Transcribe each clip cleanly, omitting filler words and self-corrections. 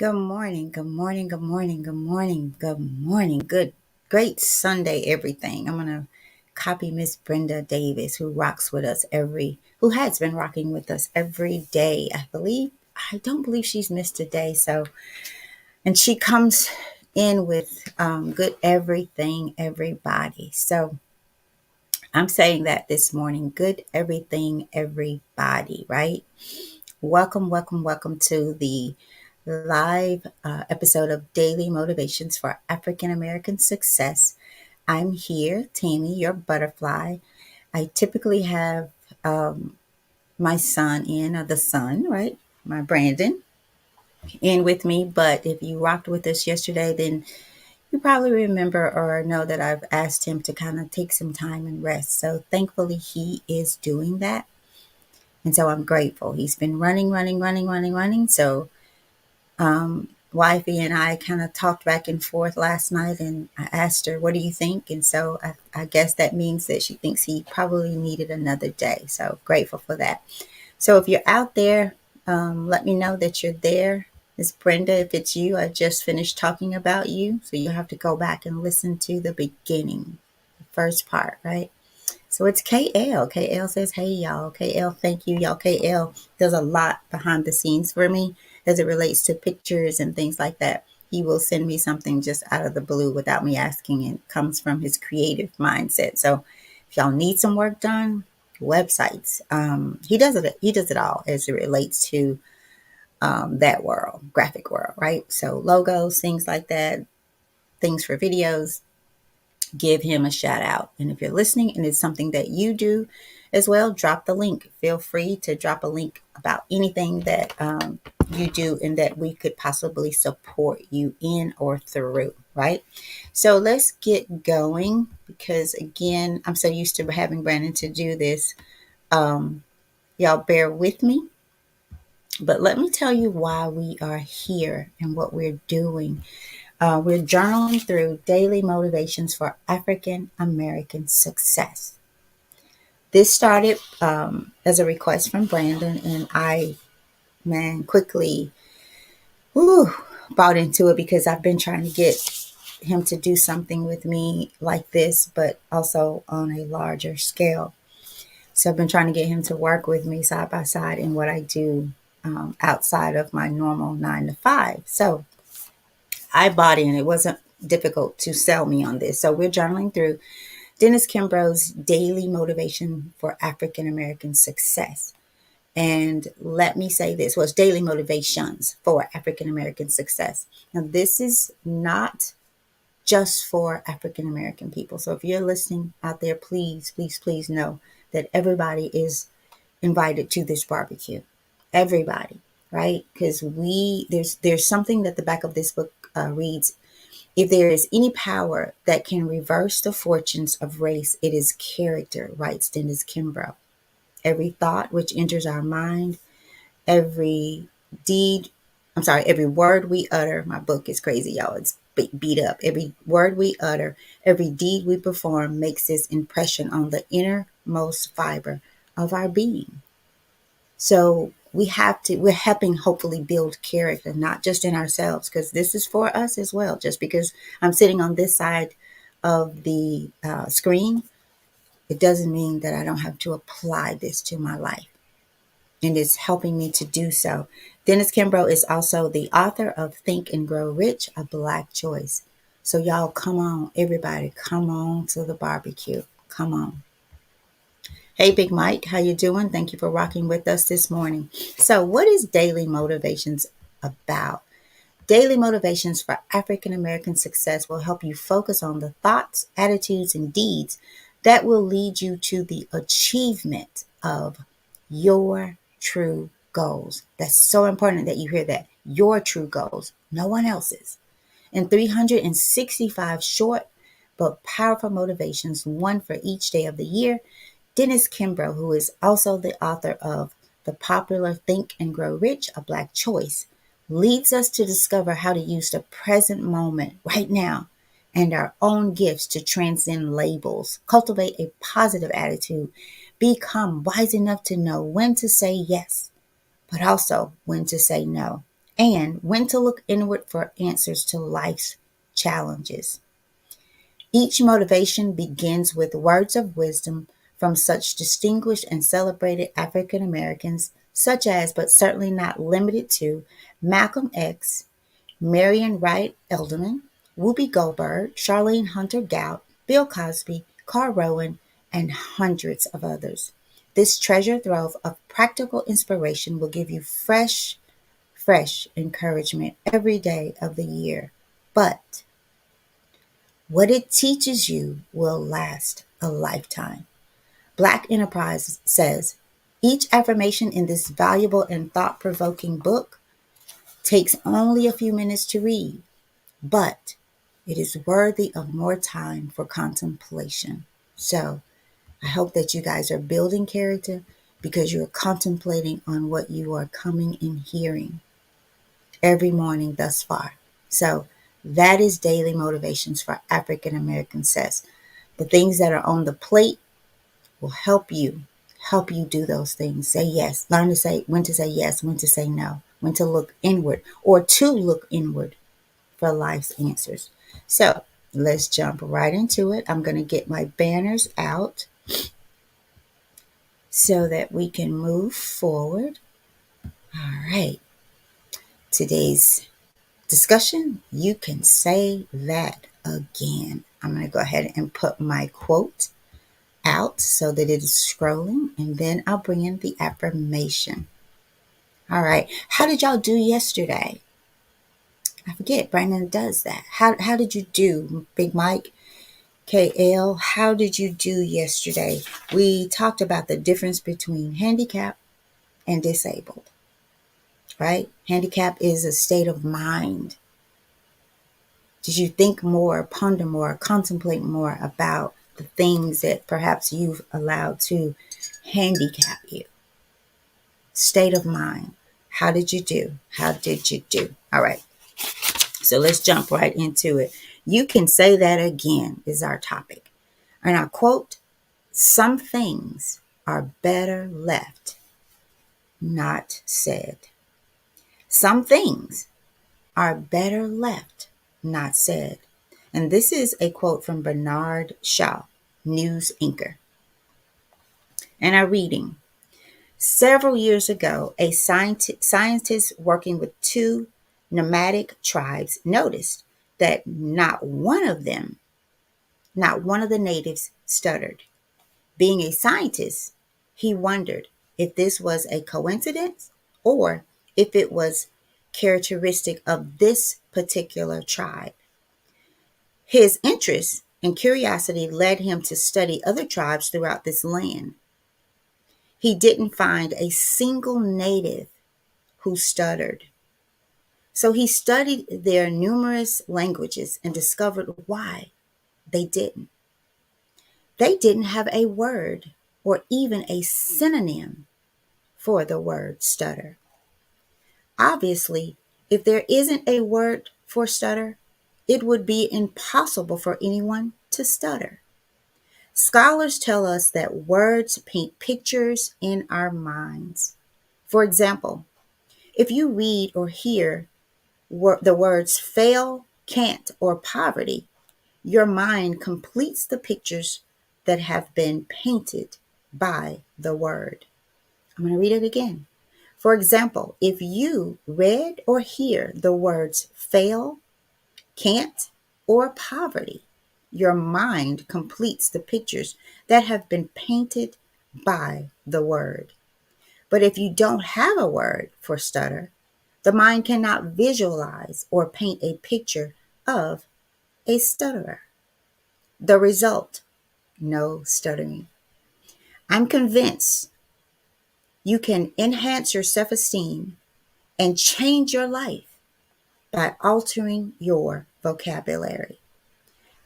Good morning, good morning, good morning, good morning, good morning. Great Sunday, everything. I'm going to copy Miss Brenda Davis, who has been rocking with us every day. I don't believe she's missed a day. And she comes in with good everything, everybody. So I'm saying that this morning, good everything, everybody, right? Welcome, welcome, welcome to the live episode of Daily Motivations for African American Success. I'm here, Tammy, your butterfly. I typically have my son the son, right? My Brandon in with me. But if you rocked with us yesterday, then you probably remember or know that I've asked him to kind of take some time and rest. So thankfully, he is doing that. And so I'm grateful. He's been running, running, running, running, running. So wifey and I kind of talked back and forth last night, and I asked her, "What do you think?" And so I guess that means that she thinks he probably needed another day. So grateful for that. So if you're out there, let me know that you're there. Miss Brenda, if it's you, I just finished talking about you. So you'll have to go back and listen to the beginning, the first part, right? So it's KL. KL says, "Hey, y'all." KL, thank you, y'all. KL does a lot behind the scenes for me as it relates to pictures and things like that. He will send me something just out of the blue without me asking. It comes from his creative mindset. So if y'all need some work done, websites, he does it. He does it all as it relates to that world, graphic world, right? So logos, things like that, things for videos, give him a shout out. And if you're listening and it's something that you do as well, drop the link. Feel free to drop a link about anything that you do and that we could possibly support you in or through, right? So let's get going because, again, I'm so used to having Brandon to do this. Y'all bear with me. But let me tell you why we are here and what we're doing. We're journaling through daily motivations for African American success. This started as a request from Brandon, and quickly whew, bought into it because I've been trying to get him to do something with me like this, but also on a larger scale. So I've been trying to get him to work with me side by side in what I do outside of my normal 9 to 5. So I bought in. It wasn't difficult to sell me on this. So we're journaling through Dennis Kimbro's Daily Motivation for African American Success. And let me say this was Daily Motivations for African American Success. Now, this is not just for African American people. So if you're listening out there, please, please, please know that everybody is invited to this barbecue. Everybody, right? Because there's something that the back of this book reads. If there is any power that can reverse the fortunes of race, it is character, writes Dennis Kimbro. Every thought which enters our mind, every deed, every word we utter, my book is crazy, y'all. It's beat up. Every word we utter, every deed we perform makes this impression on the innermost fiber of our being. So we're helping hopefully build character, not just in ourselves, because this is for us as well. Just because I'm sitting on this side of the screen, it doesn't mean that I don't have to apply this to my life. And it's helping me to do so. Dennis Kimbro is also the author of Think and Grow Rich, A Black Choice. So y'all, come on, everybody, come on to the barbecue. Come on. Hey, Big Mike, how you doing? Thank you for rocking with us this morning. So what is Daily Motivations about? Daily Motivations for African American Success will help you focus on the thoughts, attitudes, and deeds that will lead you to the achievement of your true goals. That's so important that you hear that. Your true goals, no one else's. In 365 short but powerful motivations, one for each day of the year, Dennis Kimbro, who is also the author of the popular Think and Grow Rich, A Black Choice, leads us to discover how to use the present moment right now and our own gifts to transcend labels, cultivate a positive attitude, become wise enough to know when to say yes, but also when to say no, and when to look inward for answers to life's challenges. Each motivation begins with words of wisdom from such distinguished and celebrated African Americans, such as, but certainly not limited to, Malcolm X, Marion Wright Edelman, Whoopi Goldberg, Charlene Hunter Gout, Bill Cosby, Carl Rowan, and hundreds of others. This treasure trove of practical inspiration will give you fresh encouragement every day of the year. But what it teaches you will last a lifetime. Black Enterprise says each affirmation in this valuable and thought provoking book takes only a few minutes to read, but it is worthy of more time for contemplation. So I hope that you guys are building character because you're contemplating on what you are coming and hearing every morning thus far. So that is daily motivations for African American Says. The things that are on the plate will help you do those things. Say yes. Learn to say when to say yes, when to say no, when to look inward or to look inward for life's answers. So let's jump right into it. I'm going to get my banners out so that we can move forward. All right. Today's discussion, you can say that again. I'm going to go ahead and put my quote out so that it is scrolling, and then I'll bring in the affirmation. All right. How did y'all do yesterday? I forget. Brandon does that. How did you do, Big Mike? KL, how did you do yesterday? We talked about the difference between handicap and disabled, right? Handicap is a state of mind. Did you think more, ponder more, contemplate more about the things that perhaps you've allowed to handicap you? State of mind. How did you do? How did you do? All right. So let's jump right into it. You can say that again is our topic. And our quote, some things are better left not said. Some things are better left not said. And this is a quote from Bernard Shaw, news anchor. And our reading. Several years ago, a scientist working with two nomadic tribes noticed that not one of the natives stuttered. Being a scientist, he wondered if this was a coincidence or if it was characteristic of this particular tribe. His interest and curiosity led him to study other tribes throughout this land. He didn't find a single native who stuttered. So he studied their numerous languages and discovered why they didn't. They didn't have a word or even a synonym for the word stutter. Obviously, if there isn't a word for stutter, it would be impossible for anyone to stutter. Scholars tell us that words paint pictures in our minds. For example, if you read or hear the words fail, can't, or poverty, your mind completes the pictures that have been painted by the word. I'm going to read it again. For example, if you read or hear the words fail, can't, or poverty, your mind completes the pictures that have been painted by the word. But if you don't have a word for stutter, the mind cannot visualize or paint a picture of a stutterer. The result, no stuttering. I'm convinced you can enhance your self-esteem and change your life by altering your vocabulary.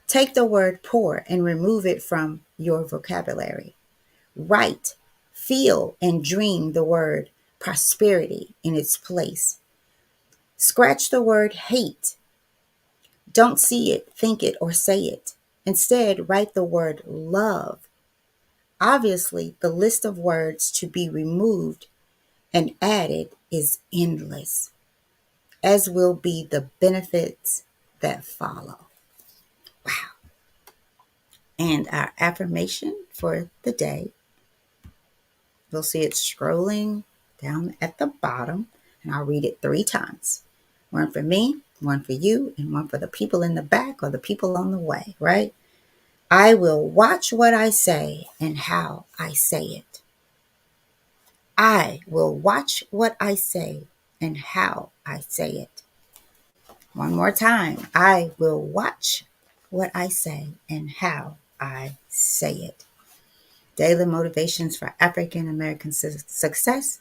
Take the word poor and remove it from your vocabulary. Write, feel, and dream the word prosperity in its place. Scratch the word hate. Don't see it, think it, or say it. Instead, write the word love. Obviously, the list of words to be removed and added is endless. as will be the benefits that follow. Wow. And our affirmation for the day, you'll see it scrolling down at the bottom, and I'll read it 3 times. One for me, one for you, and one for the people in the back or the people on the way, right? I will watch what I say and how I say it. I will watch what I say and how I say it. One more time. I will watch what I say and how I say it. Daily Motivations for African American Success,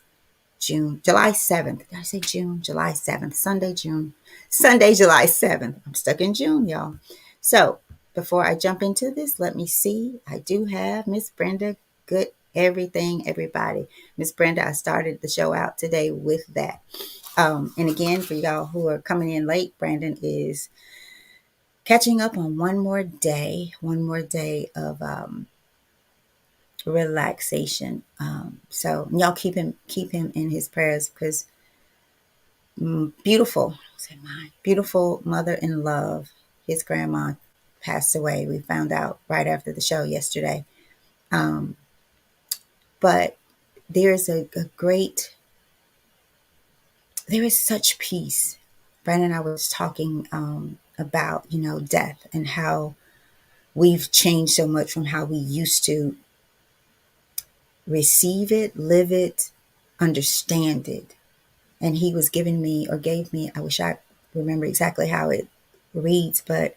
July 7th. Did I say June? July 7th. Sunday, July 7th. I'm stuck in June, y'all. So before I jump into this, let me see. I do have Miss Brenda. Good everything, everybody. Miss Brenda, I started the show out today with that. And again, for y'all who are coming in late, Brandon is catching up on one more day of relaxation. So y'all keep him in his prayers because beautiful, say mine, beautiful mother in love. His grandma passed away. We found out right after the show yesterday. Um, but there's a great, there is such peace. Brandon and I was talking about, death and how we've changed so much from how we used to receive it, live it, understand it. And he was giving me or gave me, I wish I remember exactly how it reads, but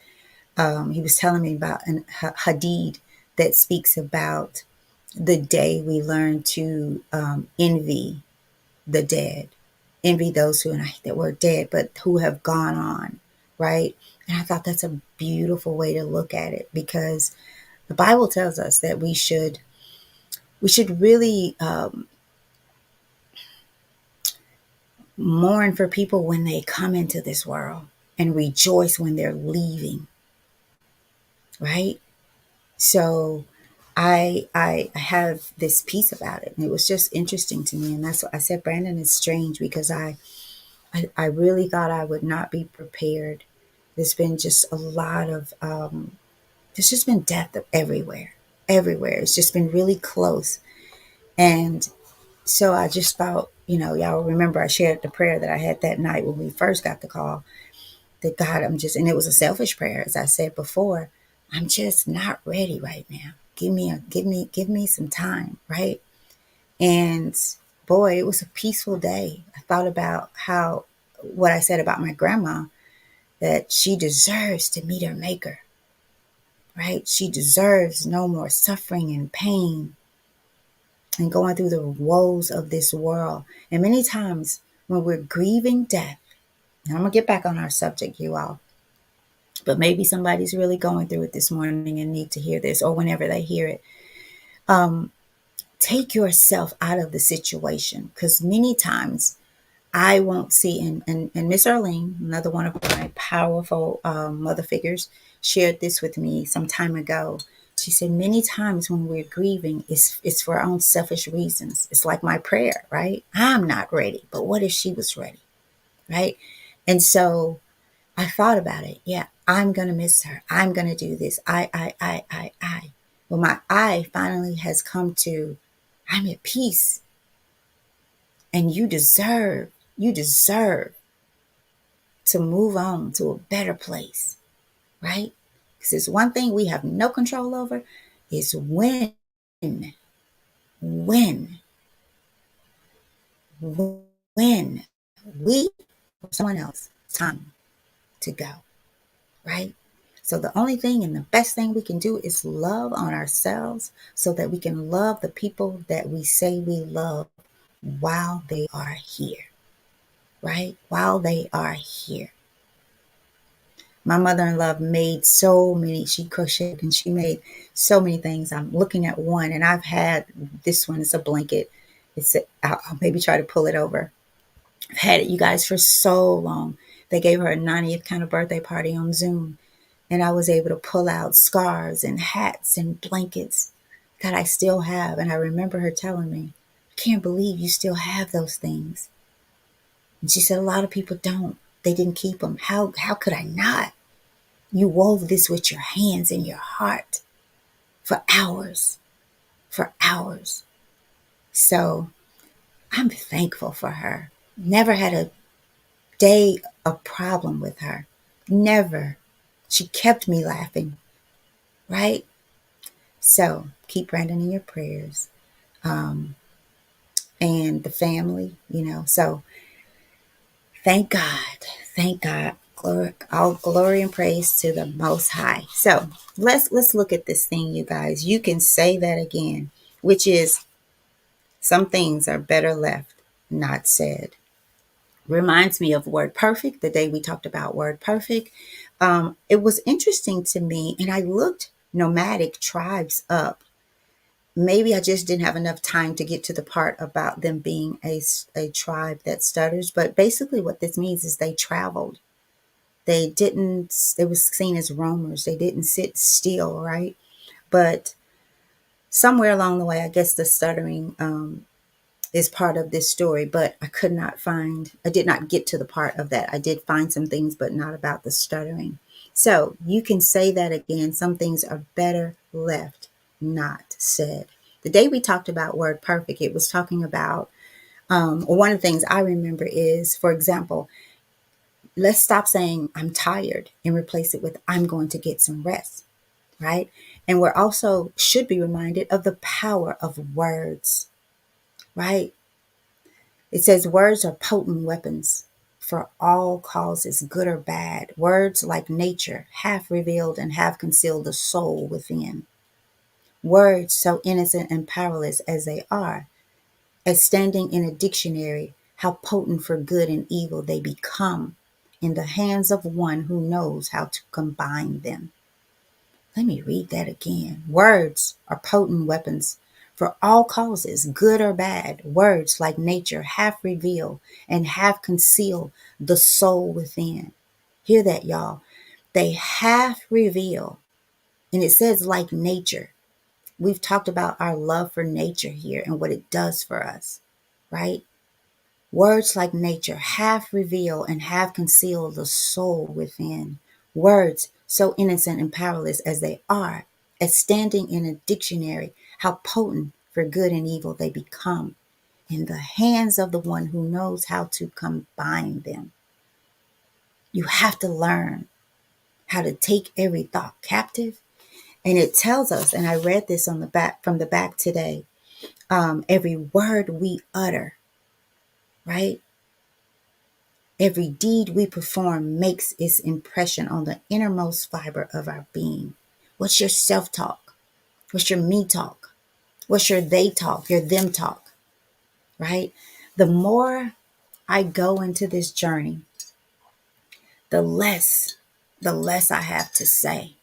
he was telling me about an hadith that speaks about the day we learn to envy the dead, envy those who, and I hate that word dead, but who have gone on, right? And I thought that's a beautiful way to look at it because the Bible tells us that we should really mourn for people when they come into this world and rejoice when they're leaving, right? So I have this piece about it, and it was just interesting to me, and that's what I said. Brandon, is strange because I really thought I would not be prepared. There's been just a lot of there's just been death everywhere, everywhere. It's just been really close, and so I just thought, y'all remember I shared the prayer that I had that night when we first got the call. That God, and it was a selfish prayer, as I said before. I'm just not ready right now. Give me some time, right? And boy, it was a peaceful day. I thought about what I said about my grandma, that she deserves to meet her maker, right? She deserves no more suffering and pain and going through the woes of this world. And many times when we're grieving death, and I'm going to get back on our subject, you all, but maybe somebody's really going through it this morning and need to hear this, or whenever they hear it. Take yourself out of the situation, because many times I won't see, and Miss Arlene, another one of my powerful mother figures, shared this with me some time ago. She said many times when we're grieving, it's for our own selfish reasons. It's like my prayer, right? I'm not ready, but what if she was ready, right? And so I thought about it. Yeah, I'm going to miss her. I'm going to do this. I. Well, my I finally has come to, I'm at peace. And you deserve to move on to a better place, right? Because there's one thing we have no control over is when, when we or someone else, it's time to go, right? So the only thing and the best thing we can do is love on ourselves so that we can love the people that we say we love while they are here, right? While they are here. My mother-in-law made so many, she crocheted and she made so many things. I'm looking at one and I've had this one. It's a blanket. I'll maybe try to pull it over. I've had it, you guys, for so long. They gave her a 90th kind of birthday party on Zoom. And I was able to pull out scarves and hats and blankets that I still have. And I remember her telling me, I can't believe you still have those things. And she said, a lot of people don't. they didn't keep them. How could I not? You wove this with your hands and your heart for hours, for hours. So I'm thankful for her. Never had a day a problem with her. Never. She kept me laughing, right? So keep Brandon in your prayers, and the family, So thank God. Thank God. Glory, all glory and praise to the Most High. So let's look at this thing, you guys. You can say that again, which is some things are better left not said. Reminds me of word perfect, the day we talked about word perfect. It was interesting to me, and I looked nomadic tribes up. Maybe I just didn't have enough time to get to the part about them being a tribe that stutters. But basically, what this means is they traveled. They was seen as roamers. They didn't sit still, right? But somewhere along the way, I guess the stuttering is part of this story, but I did not get to the part of that. I did find some things, but not about the stuttering. So you can say that again. Some things are better left not said. The day we talked about word perfect, it was talking about, one of the things I remember is, for example, let's stop saying I'm tired and replace it with I'm going to get some rest, right? And we're also should be reminded of the power of words, right? It says words are potent weapons for all causes, good or bad. Words like nature, half revealed and half concealed the soul within. Words so innocent and powerless as they are, as standing in a dictionary, how potent for good and evil they become in the hands of one who knows how to combine them. Let me read that again. Words are potent weapons for all causes, good or bad. Words like nature half reveal and half conceal the soul within. Hear that, y'all. They half reveal. And it says like nature. We've talked about our love for nature here and what it does for us, right? Words like nature half reveal and half conceal the soul within. Words so innocent and powerless as they are, as standing in a dictionary, how potent for good and evil they become in the hands of the one who knows how to combine them. You have to learn how to take every thought captive. And it tells us, and I read this on the back from the back today, every word we utter, right? Every deed we perform makes its impression on the innermost fiber of our being. What's your self-talk? What's your me talk? What's your they talk, your them talk, right? The more I go into this journey, the less I have to say.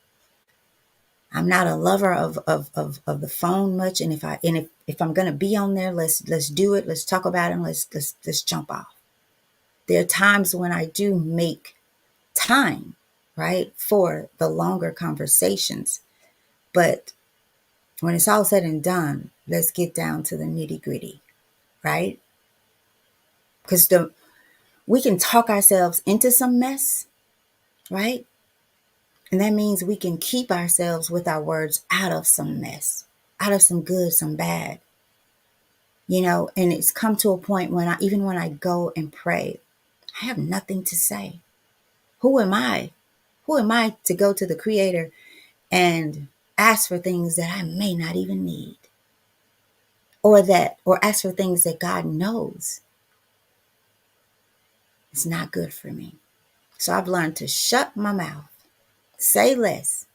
I'm not a lover of the phone much. And if I'm gonna be on there, let's do it. Let's talk about it and let's jump off. There are times when I do make time, right, for the longer conversations. But when it's all said and done, let's get down to the nitty gritty, right? Because we can talk ourselves into some mess, right? And that means we can keep ourselves with our words out of some mess, out of some good, some bad, and it's come to a point even when I go and pray, I have nothing to say. Who am I? Who am I to go to the Creator and ask for things that I may not even need, or ask for things that God knows is not good for me. So I've learned to shut my mouth, say less,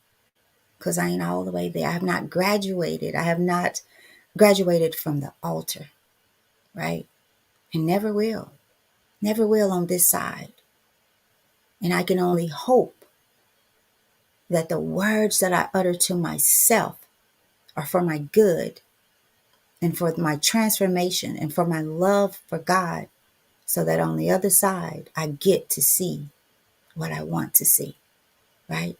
because I ain't all the way there. I have not graduated. I have not graduated from the altar, right? And never will. Never will on this side. And I can only hope that the words that I utter to myself are for my good and for my transformation and for my love for God, so that on the other side, I get to see what I want to see, right?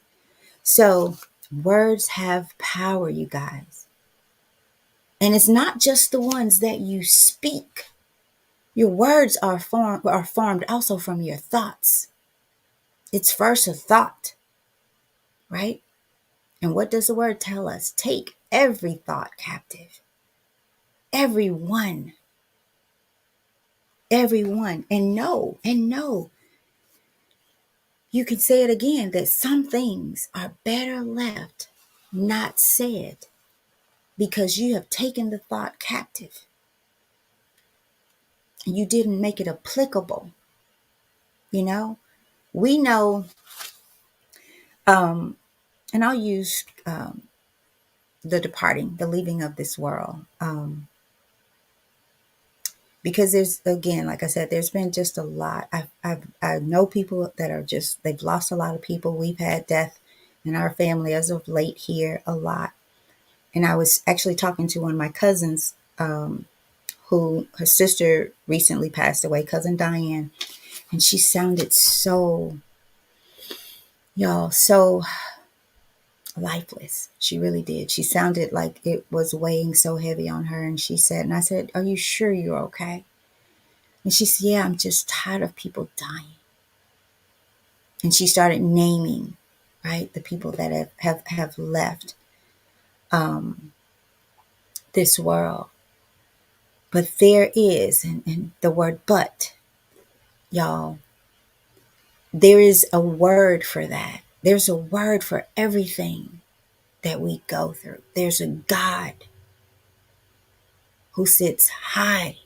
So words have power, you guys. And it's not just the ones that you speak. Your words are formed also from your thoughts. It's first a thought, right? And what does the word tell us? Take every thought captive. Every one. Every one. And know. You can say it again that some things are better left not said because you have taken the thought captive and you didn't make it applicable. You know, we know, and I'll use the departing, the leaving of this world. Because there's, again, like I said, there's been just a lot. I know people that are just, they've lost a lot of people. We've had death in our family as of late here a lot. And I was actually talking to one of my cousins, who her sister recently passed away, cousin Diane. And she sounded so, y'all, so lifeless. She really did. She sounded like it was weighing so heavy on her. And she said, and I said, are you sure you're okay? And she said, yeah, I'm just tired of people dying. And she started naming, right, the people that have left this world. But there is, and the word but, y'all, there is a word for that. There's a word for everything that we go through. There's a God who sits high,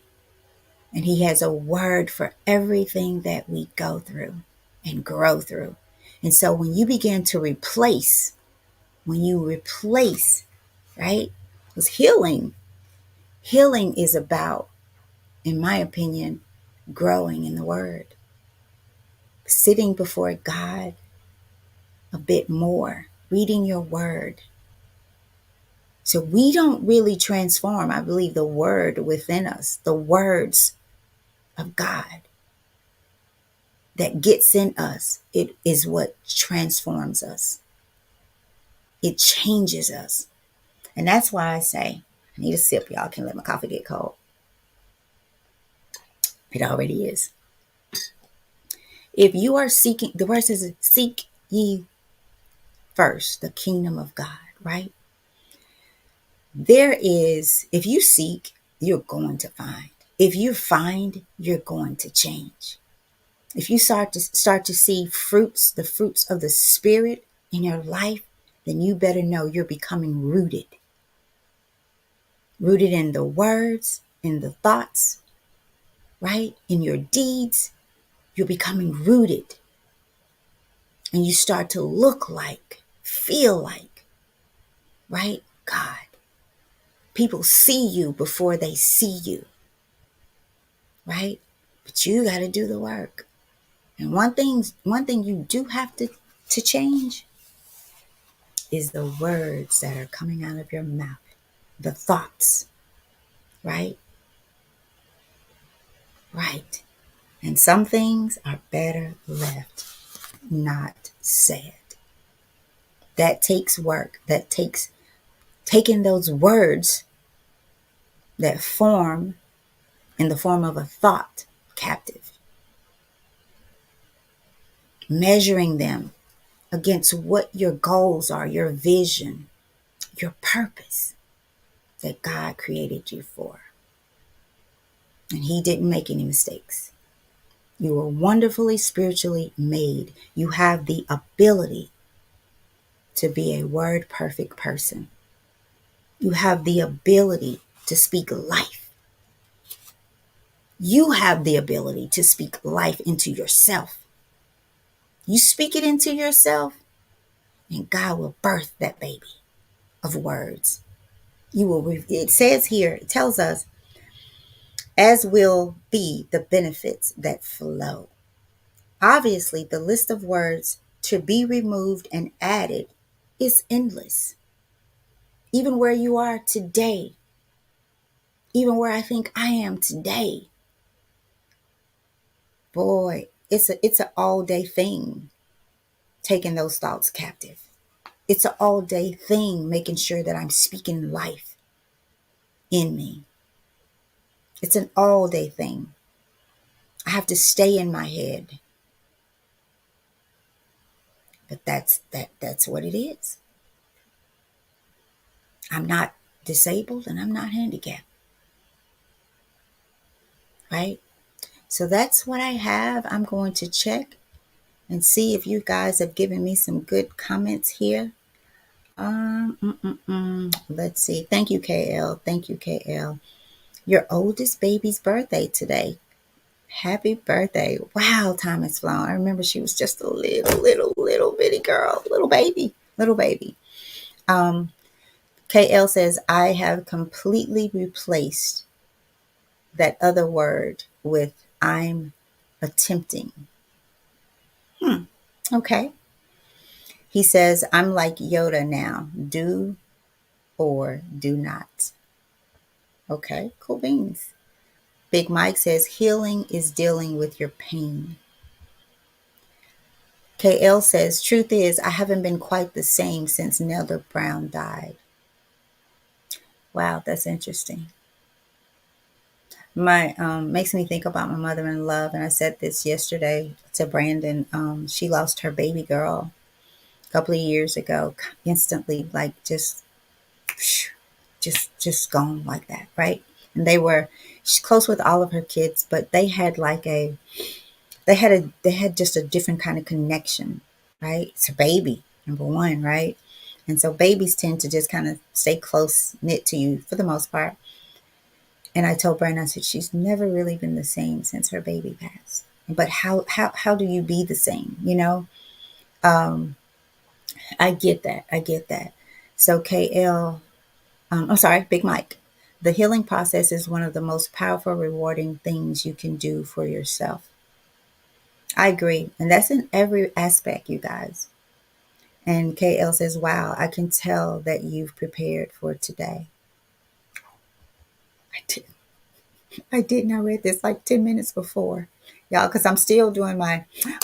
and he has a word for everything that we go through and grow through. And so when you begin to replace, right? Because healing is about, in my opinion, growing in the word, sitting before God a bit more, reading your word. So we don't really transform, I believe, the word within us, the words of God that gets in us. It is what transforms us. It changes us. And that's why I say, I need a sip, y'all. Can't let my coffee get cold. It already is. If you are seeking, the word says, seek ye first the kingdom of God, right? There is, if you seek, you're going to find. If you find, you're going to change. If you start to see fruits, the fruits of the Spirit in your life, then you better know you're becoming rooted. Rooted in the words, in the thoughts, right? In your deeds, you're becoming rooted. And you start to look like, feel like, right? God. People see you before they see you, right? But you got to do the work. And one thing you do have to change is the words that are coming out of your mouth, the thoughts, right? Right. And some things are better left not said. That takes work. That takes taking those words that form in the form of a thought captive, measuring them against what your goals are, your vision, your purpose that God created you for. And he didn't make any mistakes. You were wonderfully spiritually made. You have the ability to be a word perfect person. You have the ability to speak life. You have the ability to speak life into yourself. You speak it into yourself, and God will birth that baby of words. It says here, it tells us, as will be the benefits that flow. Obviously, the list of words to be removed and added is endless. Even where you are today, even where I think I am today, boy, it's an all day thing taking those thoughts captive. It's an all day thing making sure that I'm speaking life in me. It's an all day thing. I have to stay in my head. But that's what it is. I'm not disabled and I'm not handicapped, right? So that's what I have. I'm going to check and see if you guys have given me some good comments here. Let's see. Thank you, KL. Thank you, KL. Your oldest baby's birthday today. Happy birthday. Wow, time has flown. I remember she was just a little bitty girl, little baby, little baby. Um, KL says, I have completely replaced that other word with I'm attempting. Okay. He says, I'm like Yoda now. Do or do not. Okay, cool beans. Big Mike says, healing is dealing with your pain. KL says, truth is, I haven't been quite the same since Nelda Brown died. Wow, that's interesting. My makes me think about my mother in love, and I said this yesterday to Brandon. She lost her baby girl a couple of years ago, instantly, like just gone like that, right? And she's close with all of her kids, but they had just a different kind of connection, right? It's a baby, number one, right? And so babies tend to just kind of stay close knit to you for the most part. And I told Brian, I said, she's never really been the same since her baby passed. But how do you be the same? Um, I get that. I get that. So KL, I'm sorry, Big Mike. The healing process is one of the most powerful, rewarding things you can do for yourself. I agree. And that's in every aspect, you guys. And KL says, wow, I can tell that you've prepared for today. I did. I didn't. I read this like 10 minutes before, y'all, because I'm still doing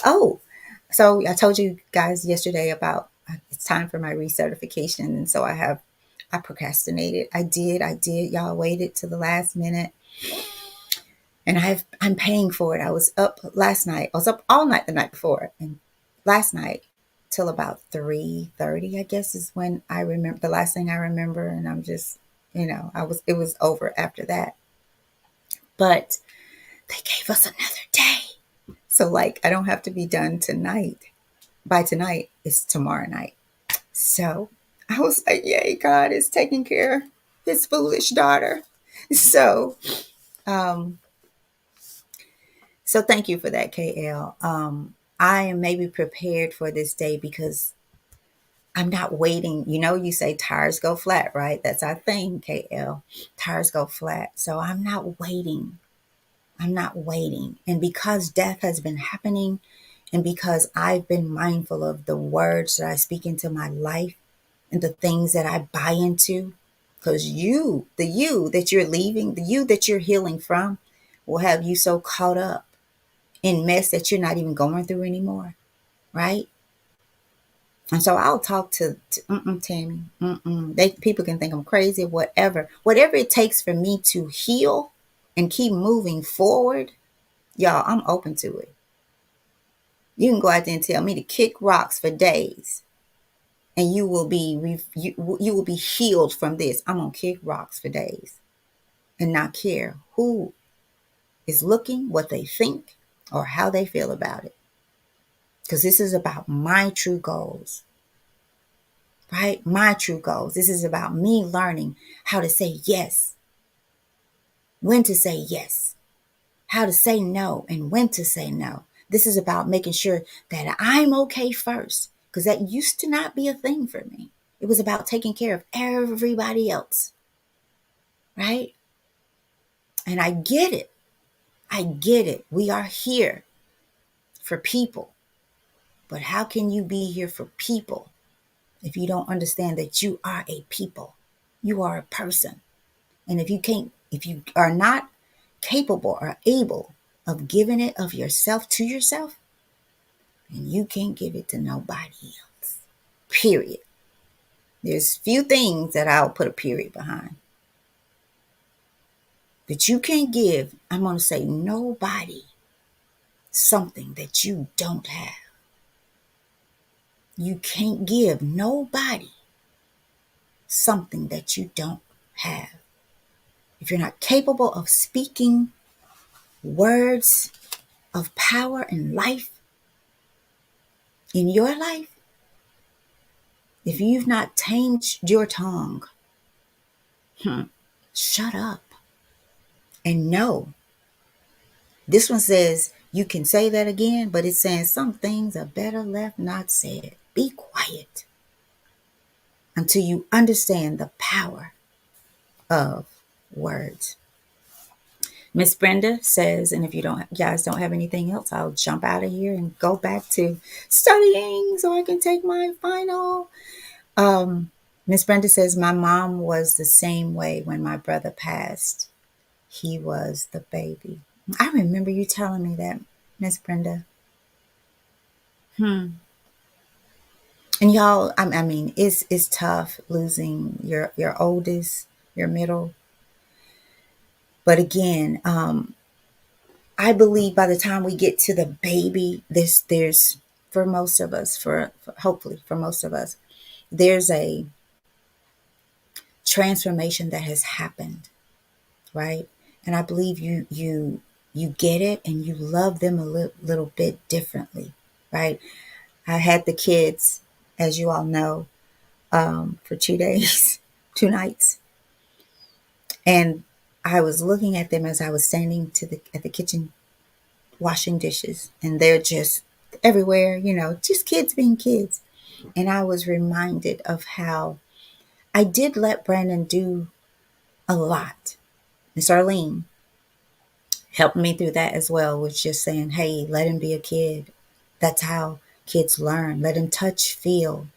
oh, so I told you guys yesterday about it's time for my recertification. And so I procrastinated. I did. Y'all waited to the last minute. And I'm paying for it. I was up last night. I was up all night the night before. And last night till about 3:30, I guess is when I remember the last thing I remember. And I'm just, it was over after that. But they gave us another day. So like I don't have to be done tonight. By tonight, it's tomorrow night. So I was like, yay, God is taking care of his foolish daughter. So um so thank you for that, KL. I am maybe prepared for this day because I'm not waiting. You say tires go flat, right? That's our thing, KL. Tires go flat. So I'm not waiting. I'm not waiting. And because death has been happening, and because I've been mindful of the words that I speak into my life and the things that I buy into, because the you that you're leaving, the you that you're healing from, will have you so caught up in mess that you're not even going through anymore, right? And so I'll talk to Tammy. People can think I'm crazy, whatever it takes for me to heal and keep moving forward. Y'all, I'm open to it. You can go out there and tell me to kick rocks for days, and you will be healed from this. I'm gonna kick rocks for days and not care who is looking, what they think, or how they feel about it. Because this is about my true goals, right? My true goals. This is about me learning how to say yes, when to say yes, how to say no, and when to say no. This is about making sure that I'm okay first, because that used to not be a thing for me. It was about taking care of everybody else, right? And I get it. I get it. We are here for people. But how can you be here for people if you don't understand that you are a people? You are a person. And if you are not capable or able of giving it of yourself to yourself, then you can't give it to nobody else. Period. There's few things that I'll put a period behind. That you can't give, I'm going to say nobody something that you don't have. You can't give nobody something that you don't have. If you're not capable of speaking words of power and life in your life, if you've not tamed your tongue, shut up and know. This one says you can say that again, but it's saying some things are better left not said. Be quiet until you understand the power of words. Miss Brenda says, and if you guys don't have anything else, I'll jump out of here and go back to studying so I can take my final. Miss Brenda says, my mom was the same way when my brother passed. He was the baby. I remember you telling me that, Miss Brenda. And y'all, I mean, it's tough losing your oldest, your middle. But again, I believe by the time we get to the baby, there's for most of us, for hopefully for most of us, there's a transformation that has happened, right? And I believe you get it and you love them a little bit differently, right? I had the kids, as you all know, for 2 days, 2 nights, and I was looking at them as I was standing at the kitchen washing dishes, and they're just everywhere, just kids being kids. And I was reminded of how I did let Brandon do a lot. Miss Arlene helped me through that as well, with just saying, hey, let him be a kid. That's how kids learn. Let him touch, feel.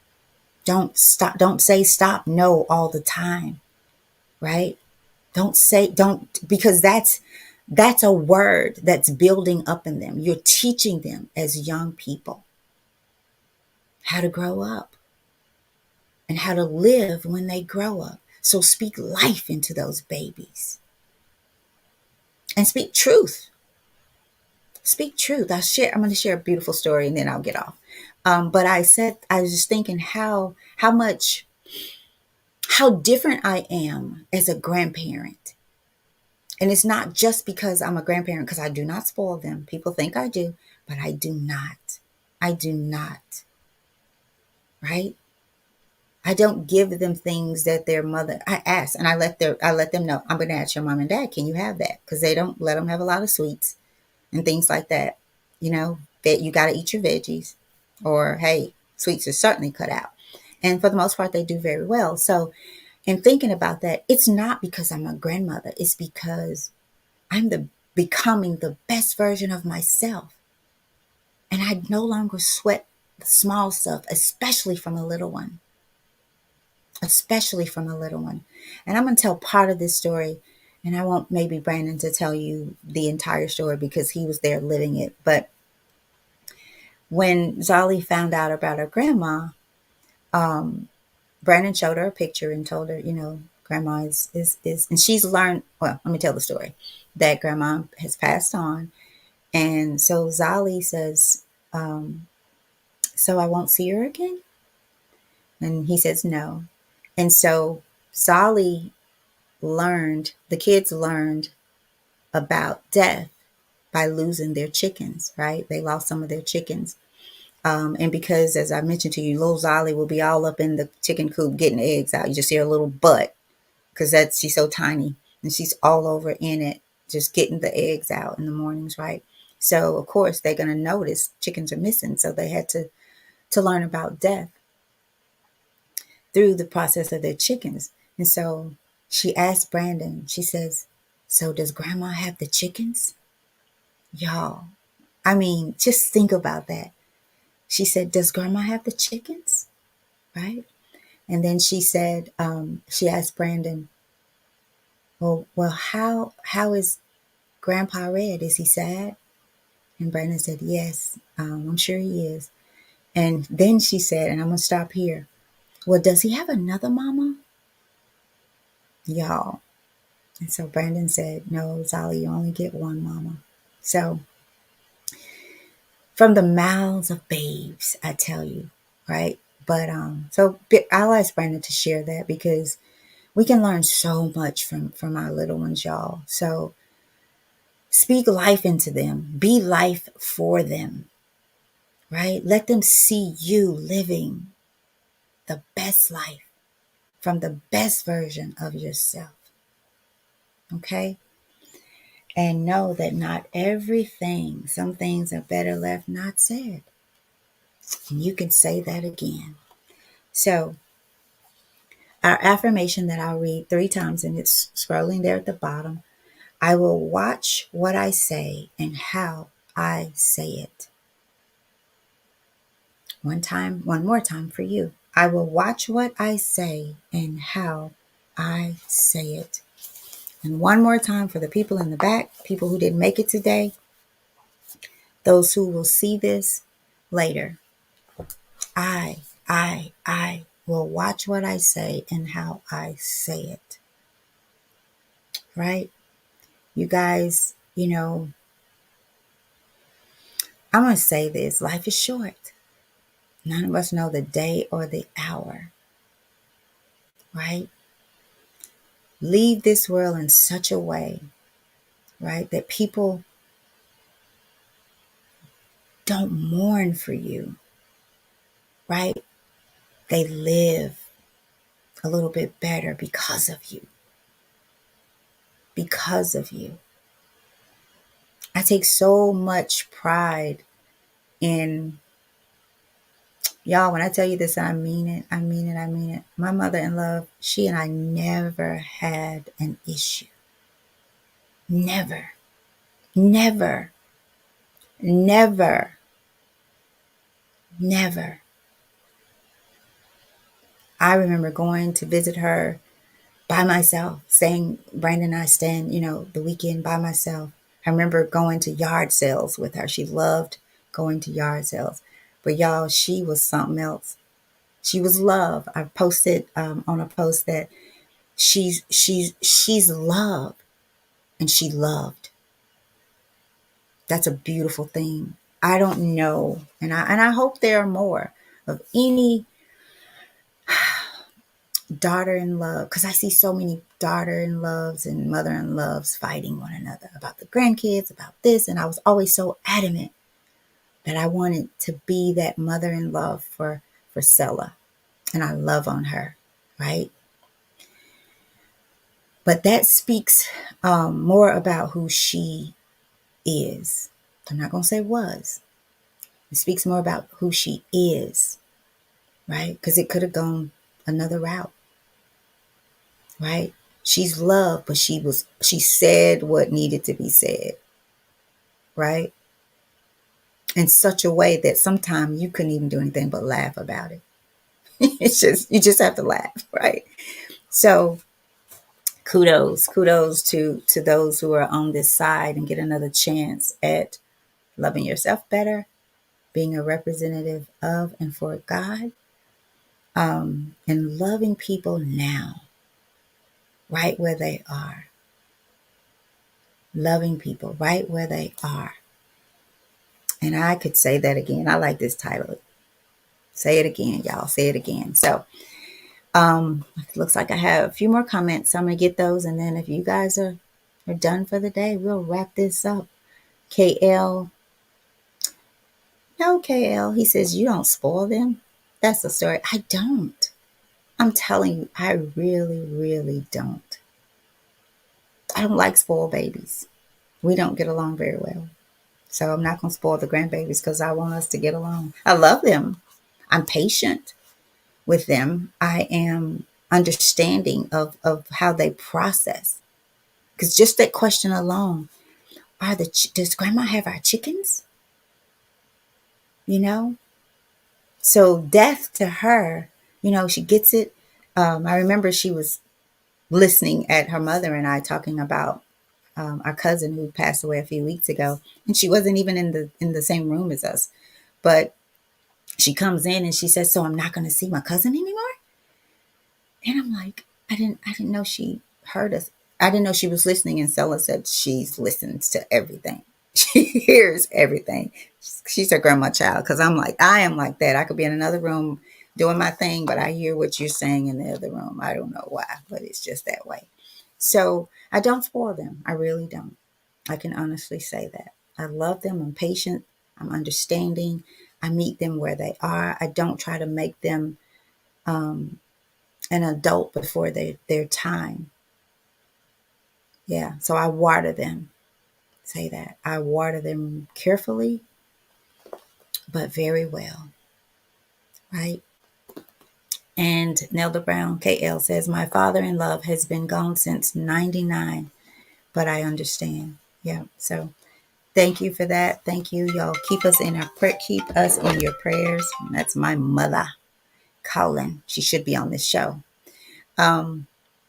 Don't stop. Don't say stop, no all the time, right? Don't, because that's a word that's building up in them. You're teaching them as young people how to grow up and how to live when they grow up. So speak life into those babies and speak truth. Speak truth. I'm going to share a beautiful story and then I'll get off. But I was just thinking how different I am as a grandparent. And it's not just because I'm a grandparent, because I do not spoil them. People think I do, but I do not. I do not. Right? I don't give them things that their mother. I ask and I let them know, I'm going to ask your mom and dad, can you have that? Because they don't let them have a lot of sweets and things like that. That you got to eat your veggies, or hey, sweets are certainly cut out. And for the most part, they do very well. So in thinking about that, it's not because I'm a grandmother. It's because I'm becoming the best version of myself. And I no longer sweat the small stuff, especially from a little one. Especially from a little one. And I'm going to tell part of this story, and I want maybe Brandon to tell you the entire story because he was there living it. But when Zali found out about her grandma, Brandon showed her a picture and told her, grandma is, and she's learned, well, let me tell the story, that grandma has passed on. And so Zali says, so I won't see her again? And he says, no. And so Zali the kids learned about death by losing their chickens, right? They lost some of their chickens. And because, as I mentioned to you, little Zali will be all up in the chicken coop getting eggs out. You just hear a little butt because she's so tiny and she's all over in it, just getting the eggs out in the mornings, right? So, of course, they're going to notice chickens are missing. So they had to learn about death through the process of their chickens. And so she asked Brandon, she says, so does grandma have the chickens? Y'all, I mean, just think about that. She said, does grandma have the chickens? Right? And then she said, she asked Brandon, well, how is Grandpa Red? Is he sad? And Brandon said, yes, I'm sure he is. And then she said, and I'm going to stop here. Well, does he have another mama? Y'all. And so Brandon said, no, Zali, you only get one mama. So from the mouths of babes, I tell you, right? But I'll ask Brandon to share that because we can learn so much from our little ones, y'all. So speak life into them, be life for them, right? Let them see you living the best life from the best version of yourself. Okay? And know that not everything, some things are better left not said. And you can say that again. So, our affirmation that I'll read 3 times, and it's scrolling there at the bottom. I will watch what I say and how I say it. One more time for you. I will watch what I say and how I say it. And one more time for the people in the back, people who didn't make it today, those who will see this later. I will watch what I say and how I say it. Right? You guys, I'm going to say this. Life is short. None of us know the day or the hour. Right? Leave this world in such a way, right, that people don't mourn for you, right? They live a little bit better because of you. Because of you. I take so much pride in, y'all, when I tell you this, I mean it. I mean it. I mean it. My mother-in-law, she and I never had an issue. Never. Never. Never. Never. I remember going to visit her by myself, saying, Brandon and I stand, the weekend by myself. I remember going to yard sales with her. She loved going to yard sales. But y'all, she was something else. She was love. I posted on a post that she's love, and she loved. That's a beautiful thing. I don't know, and I hope there are more of any daughter-in-law, because I see so many daughter-in-laws and mother-in-laws fighting one another about the grandkids, about this, and I was always so adamant that I wanted to be that mother-in-law for Sella, and I love on her, right? But that speaks more about who she is. I'm not going to say was. It speaks more about who she is, right? Because it could have gone another route, right? She's loved, but she said what needed to be said, right? In such a way that sometimes you couldn't even do anything but laugh about it. You just have to laugh, right? So kudos to those who are on this side and get another chance at loving yourself better, being a representative of and for God, and loving people now, right where they are. Loving people right where they are. And I could say that again. I like this title. Say it again, y'all. Say it again. So, it looks like I have a few more comments. So I'm going to get those. And then if you guys are done for the day, we'll wrap this up. KL. No, KL. He says, you don't spoil them. That's the story. I don't. I'm telling you, I really, really don't. I don't like spoiled babies. We don't get along very well. So I'm not going to spoil the grandbabies because I want us to get along. I love them. I'm patient with them. I am understanding of how they process. Because just that question alone, does grandma have our chickens? So death to her, she gets it. I remember she was listening at her mother and I talking about our cousin who passed away a few weeks ago, and she wasn't even in the same room as us. But she comes in and she says, "So I'm not going to see my cousin anymore?" And I'm like, I didn't know she heard us. I didn't know she was listening. And Stella said she's listens to everything. She hears everything. She's her grandma child because I am like that. I could be in another room doing my thing, but I hear what you're saying in the other room. I don't know why, but it's just that way. So I don't spoil them. I really don't. I can honestly say that. I love them. I'm patient. I'm understanding. I meet them where they are. I don't try to make them an adult before their time. Yeah. So I water them. Say that. I water them carefully, but very well. Right. And Nelda Brown, KL, says, my father in love has been gone since 99, but I understand. Yeah. So thank you for that. Thank you. Y'all keep us in your prayers. That's my mother calling. She should be on this show.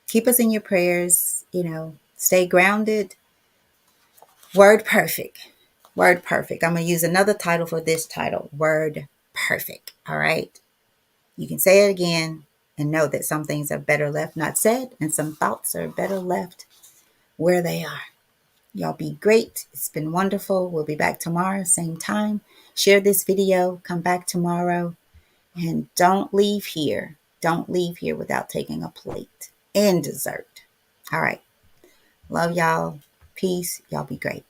Keep us in your prayers, stay grounded. Word perfect. Word perfect. I'm going to use another title for this title. Word perfect. All right. You can say it again and know that some things are better left not said and some thoughts are better left where they are. Y'all be great. It's been wonderful. We'll be back tomorrow, same time. Share this video. Come back tomorrow. And don't leave here. Don't leave here without taking a plate and dessert. All right. Love y'all. Peace. Y'all be great.